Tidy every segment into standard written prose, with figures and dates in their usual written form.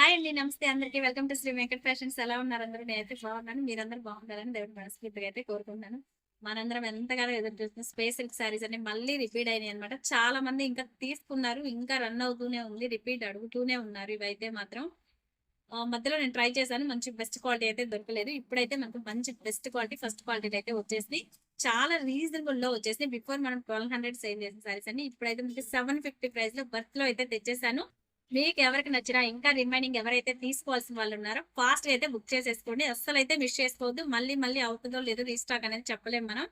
Hi అండి. నమస్తే అందరికి. Welcome to Sri Venkat fashions. ఎలా ఉన్నారు అందరూ? నేనైతే బాగున్నాను. మీరందరూ బాగుండాలని దేవుడి మనస్ఫూర్తిగా అయితే కోరుకుంటున్నాను. మనందరం ఎంతగానో ఎదురు చూస్తున్న స్పేస్ సిల్క్ శారీస్ అన్ని మళ్ళీ రిపీట్ అయినాయి అనమాట. చాలా మంది ఇంకా తీసుకున్నారు, ఇంకా రన్ అవుతూనే ఉంది, రిపీట్ అడుగుతూనే ఉన్నారు. ఇవైతే మాత్రం మధ్యలో నేను ట్రై చేశాను, మంచి బెస్ట్ క్వాలిటీ అయితే దొరకలేదు. ఇప్పుడైతే మనకు మంచి బెస్ట్ క్వాలిటీ ఫస్ట్ క్వాలిటీ అయితే వచ్చేసి చాలా రీజనబుల్ లో వచ్చేసి బిఫోర్ మనం 1200 సేల్ చేసిన సారీస్ అన్ని ఇప్పుడైతే మీకు 750 ప్రైస్ లో బర్త్ లో అయితే తెచ్చేసాను. మీకు ఎవరికి నచ్చినా ఇంకా రిమైనింగ్ ఎవరైతే తీసుకోవాల్సిన వాళ్ళు ఉన్నారో ఫాస్ట్ గా అయితే బుక్ చేసేసుకోండి. అస్సలు అయితే మిస్ చేసుకోవద్దు. మళ్ళీ మళ్ళీ అవుతుందో లేదో రీస్టాక్ అనేది చెప్పలేము మనం.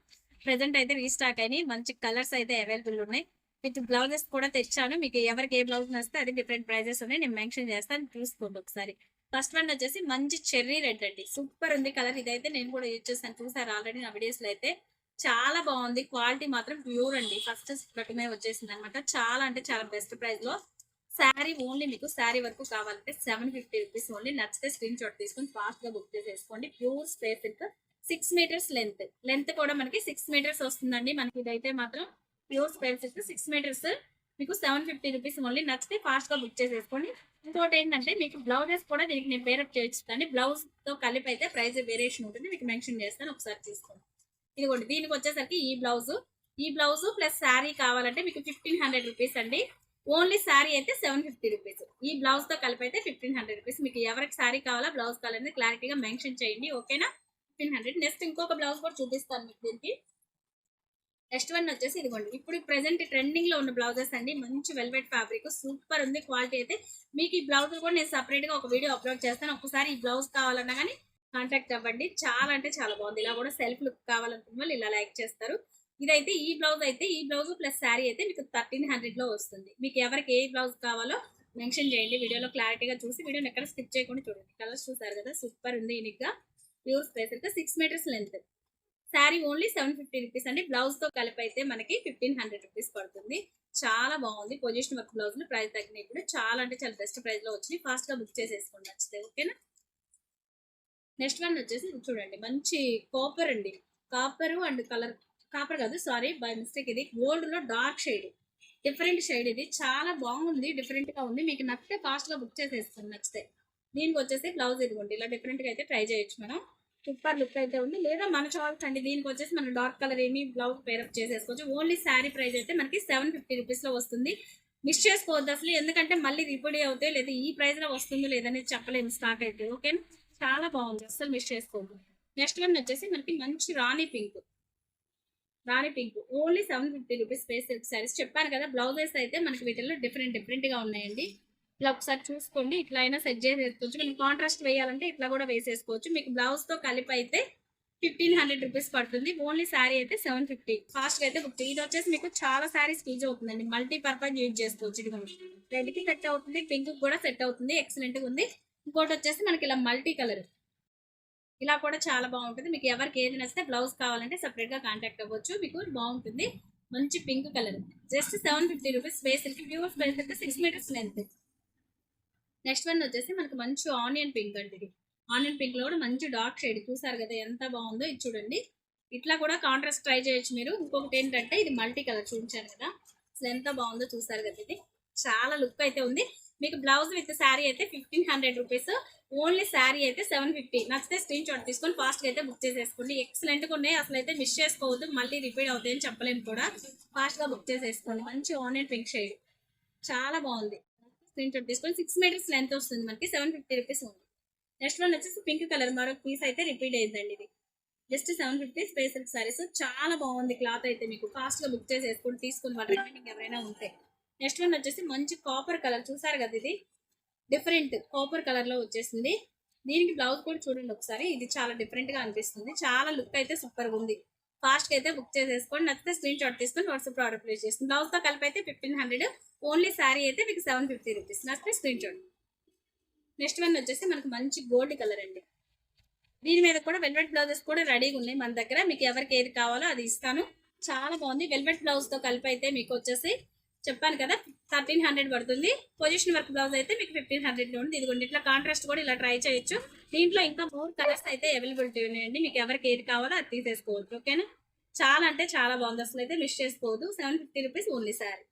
ప్రెసెంట్ అయితే రీస్టాక్ అయినాయి, మంచి కలర్స్ అయితే అవైలబుల్ ఉన్నాయి. విత్ బ్లౌజెస్ కూడా తెచ్చాను. మీకు ఎవరికి ఏ బ్లౌజ్ నస్తే అది డిఫరెంట్ ప్రైజెస్ ఉన్నాయి, నేను మెన్షన్ చేస్తాను, చూసుకోండి ఒకసారి. ఫస్ట్ వన్ వచ్చేసి మంచి చెర్రీ రెడ్ అండి, సూపర్ ఉంది కలర్. ఇదైతే నేను కూడా యూజ్ చేస్తాను, చూసారు ఆల్రెడీ నా వీడియోస్ లో అయితే. చాలా బాగుంది, క్వాలిటీ మాత్రం ప్యూర్ అండి. ఫస్ట్ రకమే వచ్చేసింది అనమాట. చాలా అంటే చాలా బెస్ట్ ప్రైస్ లో శారీ. ఓన్లీ మీకు శారీ వరకు కావాలంటే 750 రూపీస్ ఓన్లీ. నచ్చితే స్క్రీన్ షాట్ తీసుకొని ఫాస్ట్ గా బుక్ చేసేసుకోండి. Pure space silk, 6 metres length. Length కూడా మనకి 6 మీటర్స్ వస్తుందండి. మనకి ఇదైతే మాత్రం ప్యూర్ స్పేస్ సిల్క్ 6 మీటర్స్ మీకు 750 రూపీస్ ఓన్లీ. నచ్చితే ఫాస్ట్ గా బుక్ చేసేసుకోండి. ఇంకోటి ఏంటంటే మీకు బ్లౌజెస్ కూడా దీనికి నేను పేరప్ చేయించుతాను. బ్లౌజ్ తో కలిపి అయితే ప్రైస్ వేరియేషన్ ఉంటుంది, మీకు మెన్షన్ చేస్తాను, ఒకసారి తీసుకోండి. ఇదిగోండి, దీనికి వచ్చేసరికి ఈ బ్లౌజ్ ప్లస్ శారీ కావాలంటే మీకు 1500 రూపీస్ అండి. ఓన్లీ శారీ అయితే 750 రూపీస్. ఈ బ్లౌజ్ తో కలిపి అయితే 1500 రూపీస్. మీకు ఎవరికి శారీ కావాలా బ్లౌజ్ కావాలని క్లారిటీగా మెన్షన్ చేయండి, ఓకేనా? 1500. నెక్స్ట్ ఇంకొక బ్లౌజ్ కూడా చూపిస్తాను మీకు దీనికి. నెక్స్ట్ వన్ వచ్చేసి ఇదిగోండి, ఇప్పుడు ప్రెసెంట్ ట్రెండింగ్ లో ఉన్న బ్లౌజెస్ అండి. మంచి వెల్వెట్ ఫ్యాబ్రిక్, సూపర్ ఉంది క్వాలిటీ అయితే. మీకు ఈ బ్లౌజ్ కూడా నేను సపరేట్ గా ఒక వీడియో అప్లోడ్ చేస్తాను. ఒకసారి ఈ బ్లౌజ్ కావాలన్నా కానీ కాంటాక్ట్ అవ్వండి. చాలా అంటే చాలా బాగుంది. ఇలా కూడా సెల్ఫ్ లుక్ కావాలనుకున్న వాళ్ళు ఇలా లైక్ చేస్తారు. ఇదైతే ఈ బ్లౌజ్ ప్లస్ శారీ అయితే మీకు 1300 లో వస్తుంది. మీకు ఎవరికి ఏ బ్లౌజ్ కావాలో మెన్షన్ చేయండి, వీడియోలో క్లారిటీగా చూసి వీడియోని ఎక్కడ స్కిప్ చేయకుండా చూడండి. కలర్స్ చూసారు కదా, సూపర్ ఉంది. యూనిక్ గా ప్యూర్ స్పేస్ అయితే 6 metres length. Saree only 750 rupees అండి. బ్లౌజ్ తో కలిపి అయితే మనకి 1500 రూపీస్ పడుతుంది. చాలా బాగుంది. పొజిషన్ వర్క్ బ్లౌజ్ లో ప్రైస్ తగ్గినాయి, ఇప్పుడు చాలా అంటే చాలా బెస్ట్ ప్రైస్ లో వచ్చినాయి. ఫాస్ట్ గా బుక్ చేసేసుకోండి నచ్చితే, ఓకేనా? నెక్స్ట్ వన్ వచ్చేసి చూడండి, మంచి కాపర్ అండి. కాపర్ అండ్ కలర్, కాపర్ కాదు సారీ, బై మిస్టేక్. ఇది గోల్డ్ లో డార్క్ షేడ్, డిఫరెంట్ షేడ్. ఇది చాలా బాగుంది, డిఫరెంట్ గా ఉంది. మీకు నచ్చితే ఫాస్ట్ గా బుక్ చేసేసుకోండి నచ్చితే. దీనికి వచ్చేసి బ్లౌజ్ ఇదిగోండి, ఇలా డిఫరెంట్ గా అయితే ట్రై చేయొచ్చు మనం. సూపర్ లుక్ అయితే ఉంది. లేదా మన చాయిస్ అండి. దీనికి వచ్చేసి మనం డార్క్ కలర్ ఏమి బ్లౌజ్ పేరప్ చేసేసుకోవచ్చు. ఓన్లీ శారీ ప్రైస్ అయితే మనకి 750 రూపీస్ లో వస్తుంది. మిస్ చేసుకోవద్దు అసలు, ఎందుకంటే మళ్ళీ రిపీట్ అవుతాయి, లేదా ఈ ప్రైస్ లో వస్తుందో లేదనేది చెప్పలేము స్టాక్ అయితే, ఓకేనా? చాలా బాగుంది, అసలు మిస్ చేసుకోవద్దు. నెక్స్ట్ వన్ వచ్చేసి మనకి మంచి rani pink only 750 rupees space silk sarees. చెప్పాను కదా, బ్లౌజెస్ అయితే మనకి వీటిల్లో డిఫరెంట్ గా ఉన్నాయండి. ఇలా ఒకసారి చూసుకోండి. ఇట్లా అయినా సెట్ చేసేసుకోవచ్చు. మీకు కాంట్రాస్ట్ వేయాలంటే ఇట్లా కూడా వేసేసుకోవచ్చు. మీకు బ్లౌజ్ తో కలిపి అయితే 1500 రూపీస్ పడుతుంది. ఓన్లీ శారీ అయితే 750. ఫాస్ట్ గా అయితే బుక్. ఇది వచ్చేసి మీకు చాలా శారీస్ యూజ్ అవుతుందండి, మల్టీ పర్పస్ యూజ్ చేసుకోవచ్చు. ఇది రెడ్ కి సెట్ అవుతుంది, పింక్ కూడా సెట్ అవుతుంది, ఎక్సలెంట్ గా ఉంది. ఇంకోటి వచ్చేసి మనకి ఇలా మల్టీ కలర్, ఇలా కూడా చాలా బాగుంటుంది. మీకు ఎవరికి ఏది నచ్చితే బ్లౌజ్ కావాలంటే సపరేట్ గా కాంటాక్ట్ అవ్వచ్చు. మీకు బాగుంటుంది. మంచి pink colour, just 750 rupees. Space pure space అయితే 6 మీటర్స్ లెంత్. నెక్స్ట్ వన్ వచ్చేసి మనకి మంచి ఆనియన్ పింక్ అండి. ఇది ఆనియన్ పింక్ లో కూడా మంచి డార్క్ షేడ్, చూసారు కదా ఎంత బాగుందో. ఇది చూడండి, ఇట్లా కూడా కాంట్రాస్ట్ ట్రై చేయొచ్చు మీరు. ఇంకొకటి ఏంటంటే ఇది మల్టీ కలర్ చూపించాను కదా, అసలు ఎంత బాగుందో చూసారు కదా. ఇది చాలా లుక్ అయితే ఉంది. మీకు బ్లౌజ్ విత్ శారీ అయితే 1500 రూపీస్. ఓన్లీ శారీ అయితే 750. నచ్చితే స్క్రీన్ షాట్ తీసుకొని ఫాస్ట్ గా అయితే బుక్ చేసేసుకోండి. ఎక్సలెంట్ గా ఉన్నాయి, అసలు అయితే మిస్ చేసుకోవద్దు, మళ్ళీ రిపీట్ అవుతాయని చెప్పలేము కూడా. ఫాస్ట్ గా బుక్ చేసేసుకోండి. మంచి ఆనియన్ పింక్ షేడ్, చాలా బాగుంది. స్క్రీన్ షాట్ తీసుకొని 6 మీటర్స్ లెంత్ వస్తుంది మనకి, 750 రూపీస్ ఉంది. నెక్స్ట్ వన్ వచ్చేసి పింక్ కలర్, మరొక పీస్ అయితే రిపీట్ అయ్యిందండి. ఇది జస్ట్ 750 స్పేస్ సిల్క్ సారీస్. చాలా బాగుంది క్లాత్ అయితే. మీకు ఫాస్ట్ గా బుక్ చేసేసుకొని తీసుకుని వాళ్ళ రిమైనింగ్ ఎవరైనా ఉంటే. నెక్స్ట్ వన్ వచ్చేసి మంచి కాపర్ కలర్, చూసారు కదా, ఇది డిఫరెంట్ కాపర్ కలర్ లో వచ్చేసింది. దీనికి బ్లౌజ్ కూడా చూడండి ఒకసారి. ఇది చాలా డిఫరెంట్ గా అనిపిస్తుంది, చాలా లుక్ అయితే సూపర్ గా ఉంది. ఫాస్ట్ గా అయితే బుక్ చేసేసుకోండి. నచ్చితే స్క్రీన్ షాట్ తీసుకొని వాట్సాప్ లో ఆర్డర్ ప్లేస్ చేస్తుంది. బ్లౌజ్ తో కలిపి అయితే 1500. ఓన్లీ శారీ అయితే మీకు 750 రూపీస్. నచ్చితే స్క్రీన్ షాట్. నెక్స్ట్ వన్ వచ్చేసి మనకి మంచి గోల్డ్ కలర్ అండి. దీని మీద కూడా వెల్వెట్ బ్లౌజెస్ కూడా రెడీగా ఉన్నాయి మన దగ్గర. మీకు ఎవరికి ఏది కావాలో అది ఇస్తాను. చాలా బాగుంది. వెల్వెట్ బ్లౌజ్ తో కలిపి అయితే మీకు వచ్చేసి చెప్పాను కదా 1300 పడుతుంది. పొజిషన్ వర్క్ బ్లౌజ్ అయితే మీకు 1500 లో ఉంది. ఇదిగోండి, ఇట్లా కాంట్రాస్ట్ కూడా ఇలా ట్రై చేయొచ్చు. దీంట్లో ఇంకా 4 కలర్స్ అయితే అవైలబిలిటీ ఉన్నాయండి. మీకు ఎవరికి ఏది కావాలో అది తీసేసుకోవచ్చు, ఓకేనా? చాలా అంటే చాలా బాగుంది, అసలు అయితే మిస్ చేసుకోవద్దు. 750 rupees only sari.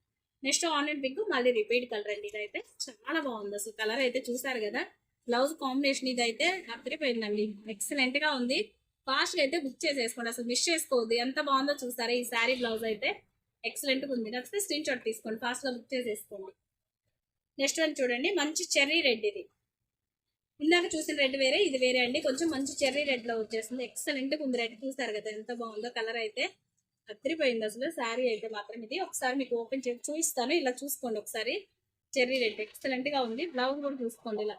Next onion pink మళ్ళీ రిపీట్ కలర్ అండి. ఇదైతే చాలా బాగుంది అసలు. కలర్ అయితే చూసారు కదా, బ్లౌజ్ కాంబినేషన్ ఇదైతే అదిరిపోయిందండి. ఎక్సలెంట్ గా ఉంది. ఫాస్ట్ గా అయితే బుక్ చేసేసుకోండి, అసలు మిస్ చేసుకోవద్దు. ఎంత బాగుందో చూసారా ఈ శారీ. బ్లౌజ్ అయితే ఎక్సలెంట్ గా ఉంది. నచ్చితే స్క్రీన్ షాట్ తీసుకోండి, ఫాస్ట్ గా బుక్ చేసేసుకోండి. నెక్స్ట్ వన్ చూడండి, మంచి చెర్రీ రెడ్. ఇది ఇందాక చూసిన రెడ్ వేరే, ఇది వేరే అండి. కొంచెం మంచి చెర్రీ రెడ్ లో వచ్చేస్తుంది. ఎక్సలెంట్ గా ఉంది. రెడ్ చూసారు కదా ఎంత బాగుందో. కలర్ అయితే అదిరిపోయింది అసలు. శారీ అయితే మాత్రం ఇది ఒకసారి మీకు ఓపెన్ చేసి చూపిస్తాను, ఇలా చూసుకోండి ఒకసారి. చెర్రీ రెడ్ ఎక్సలెంట్ గా ఉంది. బ్లౌజ్ కూడా చూసుకోండి, ఇలా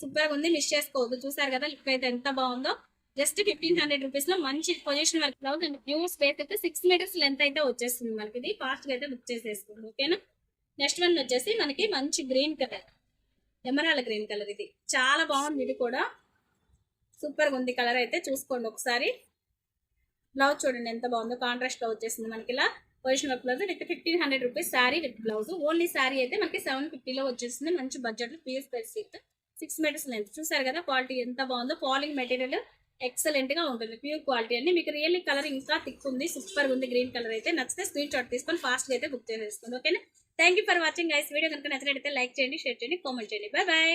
సూపర్ గా ఉంది. మిస్ చేసుకోవద్దు. చూసారు కదా లుక్ అయితే ఎంత బాగుందో. జస్ట్ 1500 రూపీస్ లో మంచి position work blouse and pure space అయితే 6 మీటర్స్ లెంత్ అయితే వచ్చేస్తుంది మనకి. ఇది ఫాస్ట్ గా అయితే బుక్ చేసేసుకోండి, ఓకేనా. నెక్స్ట్ వన్ వచ్చేసి మనకి మంచి green colour, emerald green colour. ఇది చాలా బాగుంది. ఇది కూడా సూపర్ గా ఉంది. కలర్ అయితే చూసుకోండి ఒకసారి. బ్లౌజ్ చూడండి ఎంత బాగుందో. కాంట్రాస్ట్ లో వచ్చేసింది మనకి ఇలా position work blouse with 1500 rupees saree with blouse. Only saree అయితే మనకి 750 లో వచ్చేస్తుంది. మంచి బడ్జెట్ లో pure space with 6 metres length. చూసారు కదా క్వాలిటీ ఎంత బాగుందో. ఫాలింగ్ మెటీరియల్ ఎక్సలెంట్ గా ఉంటుంది, ప్యూర్ క్వాలిటీ అండి. మీకు రియల్లీ కలర్ ఇంకా థిక్ ఉంది, సూపర్ ఉంది. గ్రీన్ కలర్ అయితే నచ్చితే స్క్రీన్ షాట్ తీసుకొని ఫాస్ట్ గా అయితే బుక్ చేసేసుకోండి, ఓకేనా. Thank for watching guys. Video కనుక నచ్చినట్లయితే లైక్ చేయండి, షేర్ చేయండి, కామెంట్ చేయండి. By by.